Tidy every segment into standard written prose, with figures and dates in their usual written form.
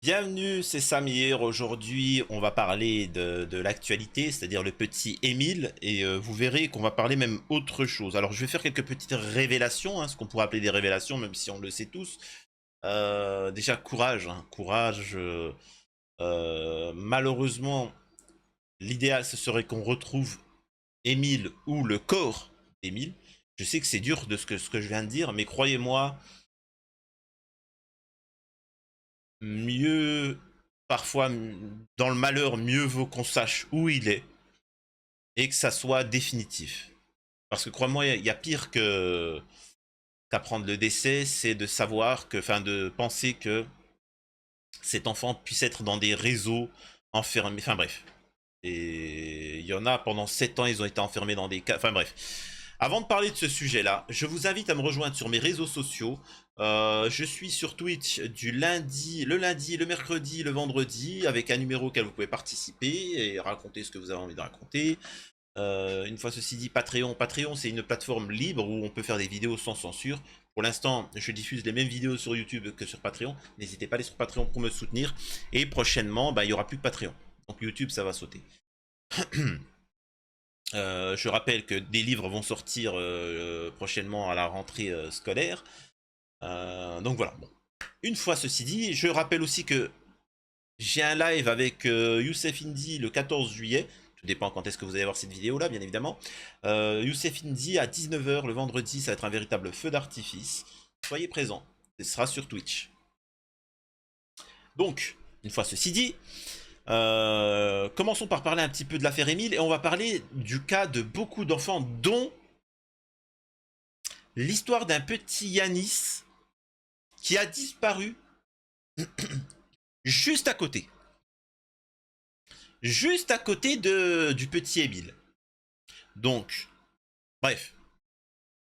Bienvenue, c'est Samir. Aujourd'hui, on va parler de l'actualité, c'est-à-dire le petit Émile, et vous verrez qu'on va parler même autre chose. Alors, je vais faire quelques petites révélations, hein, ce qu'on pourrait appeler des révélations, même si on le sait tous. Déjà, courage, hein, courage. Malheureusement, l'idéal, ce serait qu'on retrouve Émile ou le corps d'Émile. Je sais que c'est dur de ce que je viens de dire, mais croyez-moi, mieux, parfois, dans le malheur, mieux vaut qu'on sache où il est et que ça soit définitif. Parce que crois-moi, il y a pire que qu'apprendre le décès, c'est de savoir que, enfin, de penser que cet enfant puisse être dans des réseaux enfermés. Enfin bref. Et il y en a pendant 7 ans, ils ont été enfermés dans des cas. Enfin bref. Avant de parler de ce sujet-là, je vous invite à me rejoindre sur mes réseaux sociaux. Je suis sur Twitch du lundi, le mercredi, le vendredi, avec un numéro auquel vous pouvez participer et raconter ce que vous avez envie de raconter. Une fois ceci dit, Patreon, c'est une plateforme libre où on peut faire des vidéos sans censure. Pour l'instant, je diffuse les mêmes vidéos sur YouTube que sur Patreon. N'hésitez pas à aller sur Patreon pour me soutenir. Et prochainement, il n'y aura plus de Patreon. Donc YouTube, ça va sauter. Je rappelle que des livres vont sortir prochainement à la rentrée scolaire. Donc voilà. Bon. Une fois ceci dit, je rappelle aussi que j'ai un live avec Youssef Indy le 14 juillet. Tout dépend quand est-ce que vous allez voir cette vidéo là, bien évidemment. Youssef Indy à 19 h le vendredi, ça va être un véritable feu d'artifice. Soyez présents. Ce sera sur Twitch. Donc, une fois ceci dit, commençons par parler un petit peu de l'affaire Émile et on va parler du cas de beaucoup d'enfants, dont l'histoire d'un petit Yanis qui a disparu juste à côté. Juste à côté du petit Émile. Donc, bref,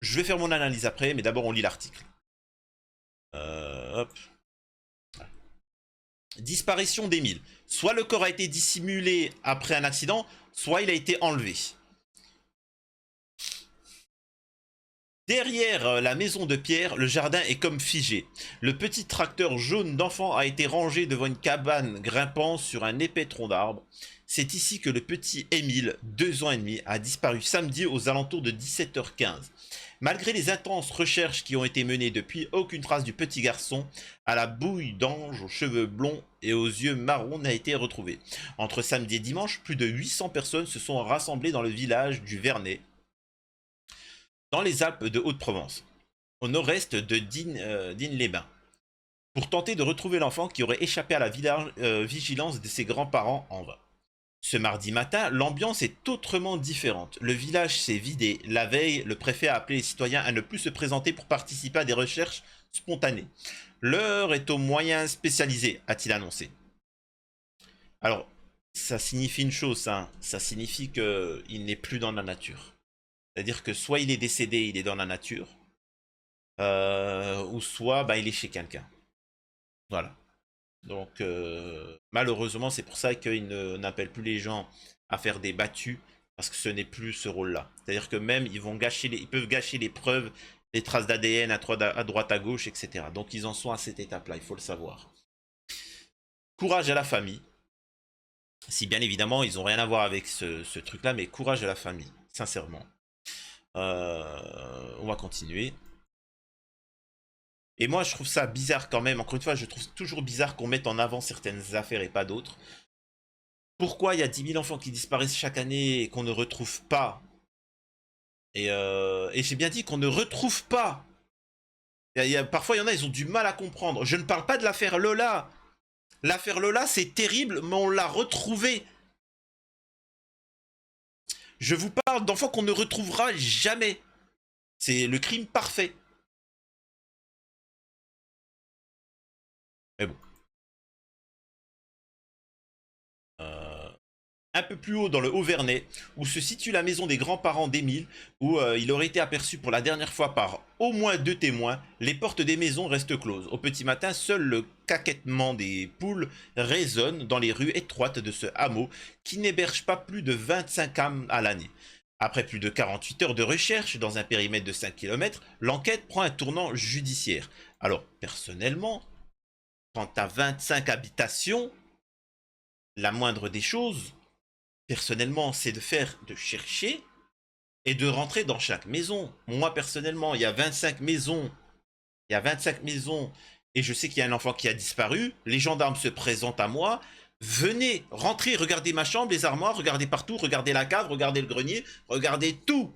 je vais faire mon analyse après, mais d'abord on lit l'article. Hop. Disparition d'Émile. Soit le corps a été dissimulé après un accident, soit il a été enlevé. Derrière la maison de Pierre, le jardin est comme figé. Le petit tracteur jaune d'enfant a été rangé devant une cabane grimpant sur un épais tronc d'arbre. C'est ici que le petit Émile, 2 ans et demi, a disparu samedi aux alentours de 17 h 15. Malgré les intenses recherches qui ont été menées depuis, aucune trace du petit garçon à la bouille d'ange, aux cheveux blonds et aux yeux marrons n'a été retrouvée. Entre samedi et dimanche, plus de 800 personnes se sont rassemblées dans le village du Vernet, dans les Alpes de Haute-Provence, au nord-est de Digne-les-Bains, pour tenter de retrouver l'enfant qui aurait échappé à la vigilance de ses grands-parents en vain. Ce mardi matin, l'ambiance est autrement différente. Le village s'est vidé. La veille, le préfet a appelé les citoyens à ne plus se présenter pour participer à des recherches spontanées. L'heure est aux moyens spécialisés, a-t-il annoncé. Alors, ça signifie une chose, hein. Ça signifie qu'il n'est plus dans la nature. C'est-à-dire que soit il est décédé, il est dans la nature, ou soit il est chez quelqu'un. Voilà. Donc malheureusement, c'est pour ça qu'il n'appelle plus les gens à faire des battues, parce que ce n'est plus ce rôle-là. C'est-à-dire que même ils peuvent gâcher les preuves, les traces d'ADN à droite, à gauche, etc. Donc ils en sont à cette étape-là, il faut le savoir. Courage à la famille. Si bien évidemment, ils n'ont rien à voir avec ce truc-là, mais courage à la famille, sincèrement. On va continuer. Et moi, je trouve ça bizarre quand même. Encore une fois, je trouve toujours bizarre qu'on mette en avant certaines affaires et pas d'autres. Pourquoi il y a 10 000 enfants qui disparaissent chaque année et qu'on ne retrouve pas? Et j'ai bien dit qu'on ne retrouve pas. Parfois, il y en a, ils ont du mal à comprendre. Je ne parle pas de l'affaire Lola. L'affaire Lola, c'est terrible, mais on l'a retrouvée. Je vous parle d'enfants qu'on ne retrouvera jamais. C'est le crime parfait. Mais bon. Un peu plus haut dans le Haut-Vernay, où se situe la maison des grands-parents d'Émile, où il aurait été aperçu pour la dernière fois par au moins 2 témoins, les portes des maisons restent closes. Au petit matin, seul le caquettement des poules résonne dans les rues étroites de ce hameau, qui n'héberge pas plus de 25 âmes à l'année. Après plus de 48 heures de recherche dans un périmètre de 5 km, l'enquête prend un tournant judiciaire. Alors, personnellement, quand tu as 25 habitations, la moindre des choses, personnellement, c'est de chercher et de rentrer dans chaque maison. Moi, personnellement, il y a 25 maisons. Il y a 25 maisons et je sais qu'il y a un enfant qui a disparu. Les gendarmes se présentent à moi. Venez, rentrez, regardez ma chambre, les armoires, regardez partout, regardez la cave, regardez le grenier, regardez tout.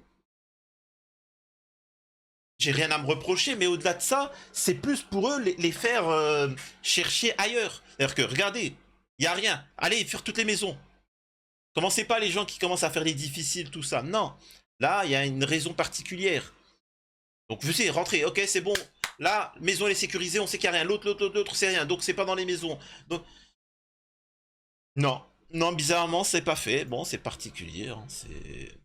J'ai rien à me reprocher, mais au-delà de ça, c'est plus pour eux les faire chercher ailleurs. C'est-à-dire que, regardez, il n'y a rien. Allez, faire toutes les maisons. Commencez pas les gens qui commencent à faire les difficiles, tout ça. Non. Là, il y a une raison particulière. Donc, vous savez, rentrez, ok, c'est bon. Là, maison elle est sécurisée, on sait qu'il n'y a rien. L'autre, c'est rien. Donc, c'est pas dans les maisons. Donc, non. Non, bizarrement, c'est pas fait. Bon, c'est particulier. Hein, c'est...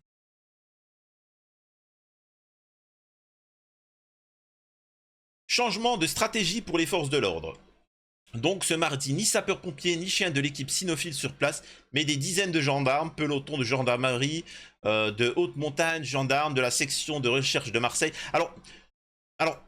Changement de stratégie pour les forces de l'ordre. Donc ce mardi, ni sapeurs-pompiers ni chiens de l'équipe cynophile sur place, mais des dizaines de gendarmes, pelotons de gendarmerie, de haute montagne, gendarmes de la section de recherche de Marseille. Alors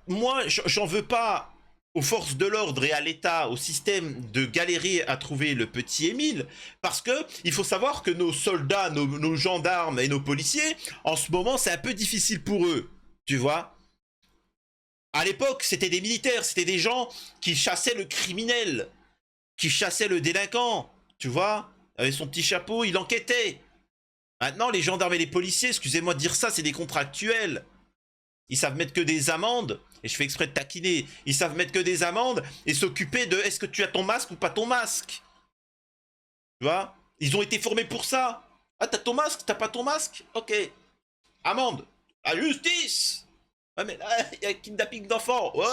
moi, j'en veux pas aux forces de l'ordre et à l'État, au système de galérer à trouver le petit Émile, parce que il faut savoir que nos soldats, nos gendarmes et nos policiers, en ce moment, c'est un peu difficile pour eux, tu vois. À l'époque, c'était des militaires, c'était des gens qui chassaient le criminel, qui chassaient le délinquant, tu vois. Avec son petit chapeau, il enquêtait. Maintenant, les gendarmes et les policiers, excusez-moi de dire ça, c'est des contractuels. Ils savent mettre que des amendes, et je fais exprès de taquiner, ils savent mettre que des amendes et s'occuper de est-ce que tu as ton masque ou pas ton masque. Tu vois. Ils ont été formés pour ça. Ah, t'as ton masque, t'as pas ton masque. Ok. Amende. La justice. Ouais, mais là, il y a kidnapping d'enfants. Ouais,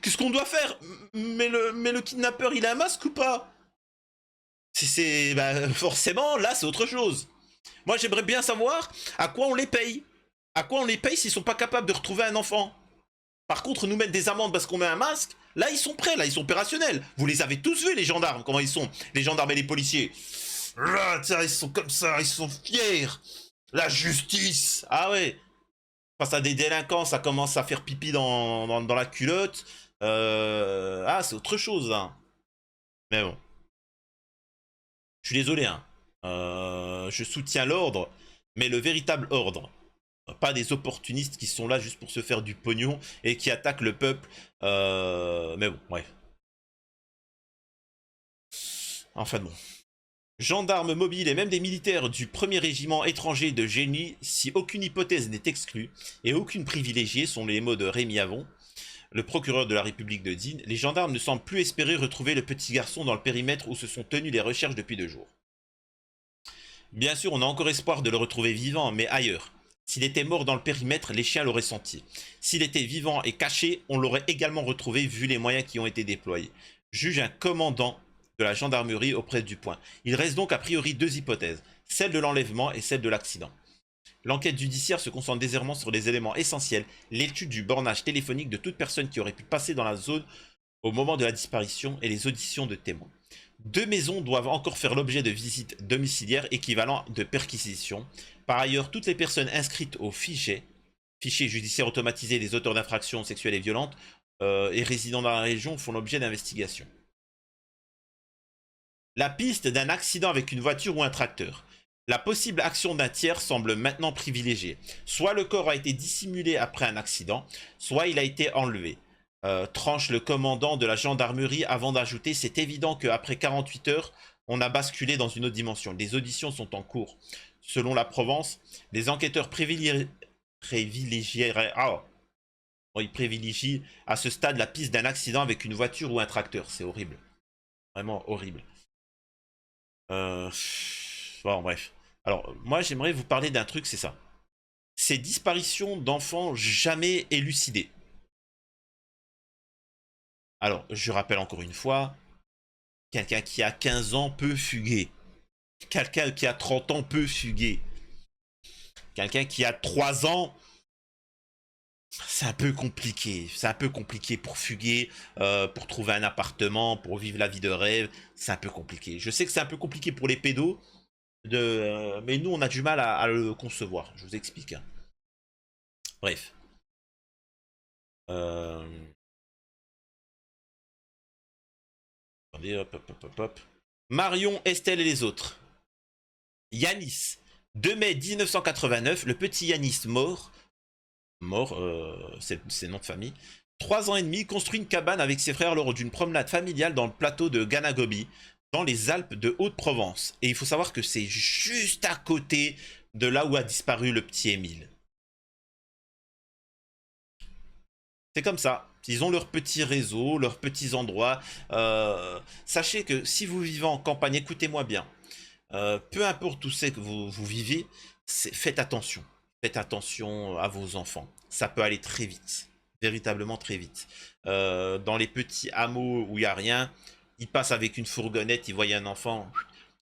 qu'est-ce qu'on doit faire? Mais le kidnappeur, il a un masque ou pas? Bah, forcément, là, c'est autre chose. Moi, j'aimerais bien savoir à quoi on les paye. À quoi on les paye s'ils sont pas capables de retrouver un enfant. Par contre, nous mettre des amendes parce qu'on met un masque, là, ils sont prêts, là, ils sont opérationnels. Vous les avez tous vus, les gendarmes, comment ils sont, les gendarmes et les policiers. Là, tiens, ils sont comme ça, ils sont fiers. La justice. Ah ouais. Face à des délinquants, ça commence à faire pipi dans la culotte. Ah, c'est autre chose, hein. Mais bon. Je suis désolé, hein. Je soutiens l'ordre, mais le véritable ordre. Pas des opportunistes qui sont là juste pour se faire du pognon et qui attaquent le peuple. Mais bon, bref. Enfin bon. Gendarmes mobiles et même des militaires du premier régiment étranger de génie, si aucune hypothèse n'est exclue et aucune privilégiée, sont les mots de Rémi Avon, le procureur de la République de Digne, les gendarmes ne semblent plus espérer retrouver le petit garçon dans le périmètre où se sont tenues les recherches depuis 2 jours. Bien sûr, on a encore espoir de le retrouver vivant, mais ailleurs. S'il était mort dans le périmètre, les chiens l'auraient senti. S'il était vivant et caché, on l'aurait également retrouvé vu les moyens qui ont été déployés. Juge un commandant de la gendarmerie auprès du point. Il reste donc a priori 2 hypothèses, celle de l'enlèvement et celle de l'accident. L'enquête judiciaire se concentre désormais sur les éléments essentiels, l'étude du bornage téléphonique de toute personne qui aurait pu passer dans la zone au moment de la disparition et les auditions de témoins. 2 maisons doivent encore faire l'objet de visites domiciliaires équivalent de perquisitions. Par ailleurs, toutes les personnes inscrites au fichier judiciaire automatisé des auteurs d'infractions sexuelles et violentes et résidant dans la région font l'objet d'investigations. La piste d'un accident avec une voiture ou un tracteur. La possible action d'un tiers semble maintenant privilégiée. Soit le corps a été dissimulé après un accident, soit il a été enlevé. Tranche le commandant de la gendarmerie avant d'ajouter: c'est évident qu'après 48 heures, on a basculé dans une autre dimension. Les auditions sont en cours. Selon la Provence, les enquêteurs ils privilégient à ce stade la piste d'un accident avec une voiture ou un tracteur. C'est horrible. Vraiment horrible. Euh... Bon, bref. Alors, moi, j'aimerais vous parler d'un truc, c'est ça. Ces disparitions d'enfants jamais élucidées. Alors, je rappelle encore une fois, quelqu'un qui a 15 ans peut fuguer. Quelqu'un qui a 30 ans peut fuguer. Quelqu'un qui a 3 ans, c'est un peu compliqué. C'est un peu compliqué pour fuguer, pour trouver un appartement, pour vivre la vie de rêve. C'est un peu compliqué. Je sais que c'est un peu compliqué pour les pédos, mais nous, on a du mal à le concevoir. Je vous explique, hein. Bref. Euh, Attendez, hop, hop, hop, hop, hop. Marion, Estelle et les autres. Yanis. 2 mai 1989, le petit Yanis mort, c'est le nom de famille. 3 ans et demi, construit une cabane avec ses frères lors d'une promenade familiale dans le plateau de Ganagobi, dans les Alpes de Haute-Provence. Et il faut savoir que c'est juste à côté de là où a disparu le petit Émile. C'est comme ça. Ils ont leur petit réseau, leurs petits endroits. Sachez que si vous vivez en campagne, écoutez-moi bien. Peu importe où c'est que vous vivez, faites attention. Faites attention à vos enfants. Ça peut aller très vite. Véritablement très vite. Dans les petits hameaux où il n'y a rien, ils passent avec une fourgonnette, ils voient un enfant.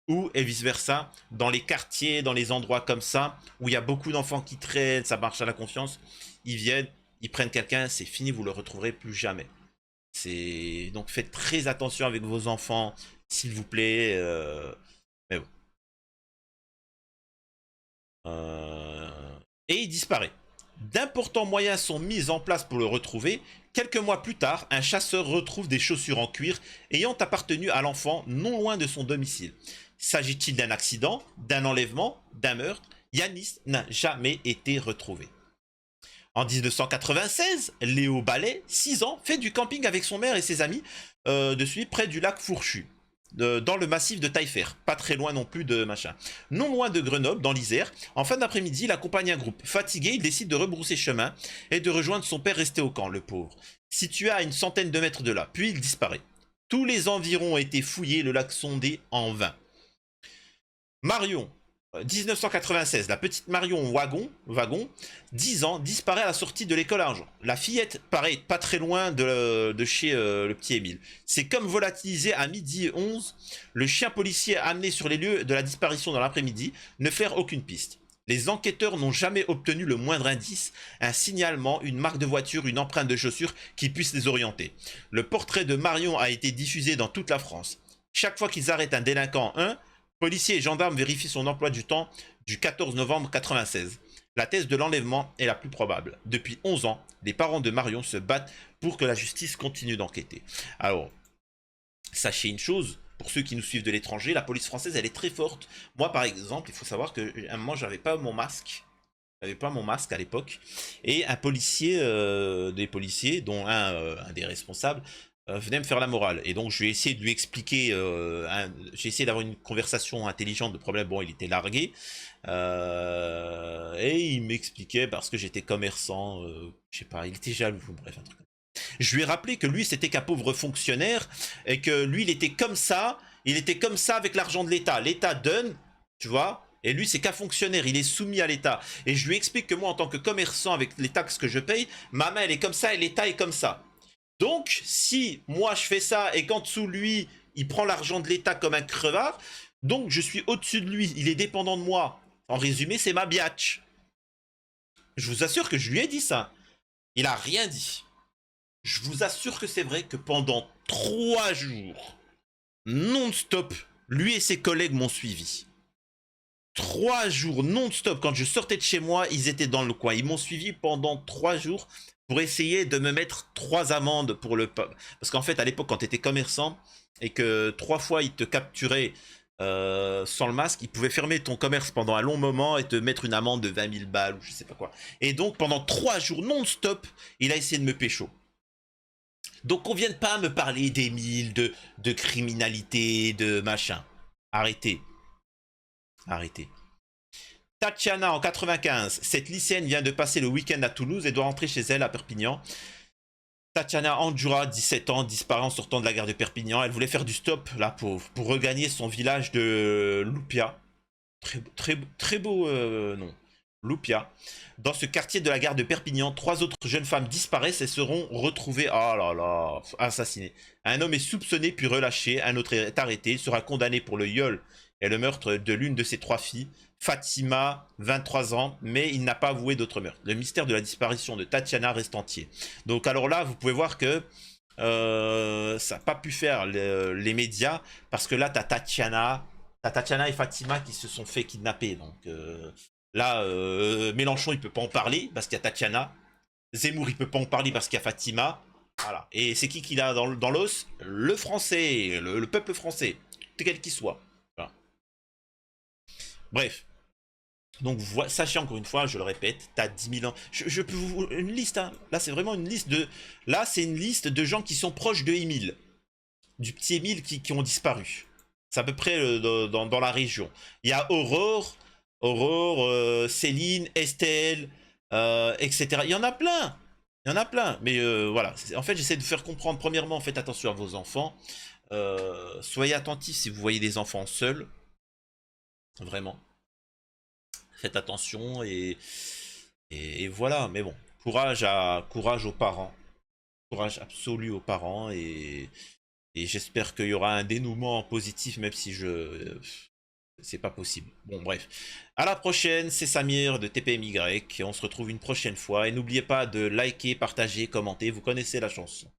Ou, et vice-versa, dans les quartiers, dans les endroits comme ça, où il y a beaucoup d'enfants qui traînent, ça marche à la confiance, ils viennent, ils prennent quelqu'un, c'est fini, vous le retrouverez plus jamais. Donc faites très attention avec vos enfants, s'il vous plaît. Mais bon. Et il disparaît. D'importants moyens sont mis en place pour le retrouver. Quelques mois plus tard, un chasseur retrouve des chaussures en cuir ayant appartenu à l'enfant non loin de son domicile. S'agit-il d'un accident, d'un enlèvement, d'un meurtre? Yanis n'a jamais été retrouvé. En 1996, Léo Ballet, 6 ans, fait du camping avec son mère et ses amis de suite près du lac Fourchu, dans le massif de Taillefer, pas très loin non plus de machin. Non loin de Grenoble, dans l'Isère, en fin d'après-midi, il accompagne un groupe. Fatigué, il décide de rebrousser chemin et de rejoindre son père resté au camp, le pauvre, situé à une centaine de mètres de là. Puis il disparaît. Tous les environs ont été fouillés, le lac sondé en vain. Marion, 1996, la petite Marion Wagon, 10 ans, disparaît à la sortie de l'école Argent. La fillette paraît pas très loin de chez le petit Émile. C'est comme volatilisé à midi 11, le chien policier amené sur les lieux de la disparition dans l'après-midi ne flaire aucune piste. Les enquêteurs n'ont jamais obtenu le moindre indice, un signalement, une marque de voiture, une empreinte de chaussure qui puisse les orienter. Le portrait de Marion a été diffusé dans toute la France. Chaque fois qu'ils arrêtent un délinquant, policiers et gendarmes vérifient son emploi du temps du 14 novembre 1996. La thèse de l'enlèvement est la plus probable. Depuis 11 ans, les parents de Marion se battent pour que la justice continue d'enquêter. Alors, sachez une chose, pour ceux qui nous suivent de l'étranger, la police française, elle est très forte. Moi, par exemple, il faut savoir qu'à un moment, j'avais pas mon masque. J'avais pas mon masque à l'époque. Et un policier, des policiers, dont un des responsables, venait me faire la morale. Et donc, je vais essayer de lui expliquer. J'ai essayé d'avoir une conversation intelligente. Le problème, bon, il était largué. Et il m'expliquait parce que j'étais commerçant. Je sais pas, il était jaloux. Bref, un truc. Je lui ai rappelé que lui, c'était qu'un pauvre fonctionnaire. Et que lui, il était comme ça. Il était comme ça avec l'argent de l'État. L'État donne, tu vois. Et lui, c'est qu'un fonctionnaire, il est soumis à l'État. Et je lui explique que moi, en tant que commerçant, avec les taxes que je paye, ma main, elle est comme ça et l'État est comme ça. Donc, si moi, je fais ça et qu'en dessous, lui, il prend l'argent de l'État comme un crevard, donc je suis au-dessus de lui, il est dépendant de moi. En résumé, c'est ma biatch. Je vous assure que je lui ai dit ça. Il a rien dit. Je vous assure que c'est vrai que pendant 3 jours, non-stop, lui et ses collègues m'ont suivi. 3 jours non-stop, quand je sortais de chez moi, ils étaient dans le coin. Ils m'ont suivi pendant 3 jours pour essayer de me mettre 3 amendes pour le... Parce qu'en fait, à l'époque, quand tu étais commerçant et que 3 fois ils te capturaient sans le masque, ils pouvaient fermer ton commerce pendant un long moment et te mettre une amende de 20 000 balles ou je sais pas quoi. Et donc, pendant 3 jours non-stop, il a essayé de me pécho. Donc, on vienne pas me parler d'Émile, de criminalité, de machin. Arrêtez. Arrêtez. Tatiana en 95, cette lycéenne vient de passer le week-end à Toulouse et doit rentrer chez elle à Perpignan. Tatiana Andjoura, 17 ans, disparaît en sortant de la gare de Perpignan. Elle voulait faire du stop, la pauvre, pour regagner son village de Loupia. Très beau nom. Loupia. Dans ce quartier de la gare de Perpignan, 3 autres jeunes femmes disparaissent et seront retrouvées, oh là là, assassinées. Un homme est soupçonné puis relâché, un autre est arrêté, sera condamné pour le viol et le meurtre de l'une de ses 3 filles, Fatima, 23 ans, mais il n'a pas avoué d'autres meurtres. Le mystère de la disparition de Tatiana reste entier. Donc alors là, vous pouvez voir que ça n'a pas pu faire les médias, parce que là, t'as Tatiana et Fatima qui se sont fait kidnapper. Donc là, Mélenchon, il peut pas en parler parce qu'il y a Tatiana. Zemmour, il peut pas en parler parce qu'il y a Fatima. Voilà. Et c'est qui l'a dans l'os? Le français, le peuple français, quel qu'il soit. Voilà. Bref. Donc sachez encore une fois, je le répète, t'as 10 000 ans. Je peux vous... Une liste, hein. Là c'est vraiment une liste de... Là c'est une liste de gens qui sont proches de Émile. Du petit Émile qui ont disparu. C'est à peu près dans la région. Il y a Aurore, Céline, Estelle, etc. Il y en a plein. Il y en a plein. Mais voilà. En fait, j'essaie de faire comprendre. Premièrement, faites attention à vos enfants. Soyez attentifs si vous voyez des enfants seuls. Vraiment. Faites attention et voilà. Mais bon, courage aux parents. Courage absolu aux parents et j'espère qu'il y aura un dénouement positif, même si c'est pas possible. Bon, bref. À la prochaine, c'est Samir de TPMY. On se retrouve une prochaine fois. Et n'oubliez pas de liker, partager, commenter. Vous connaissez la chanson.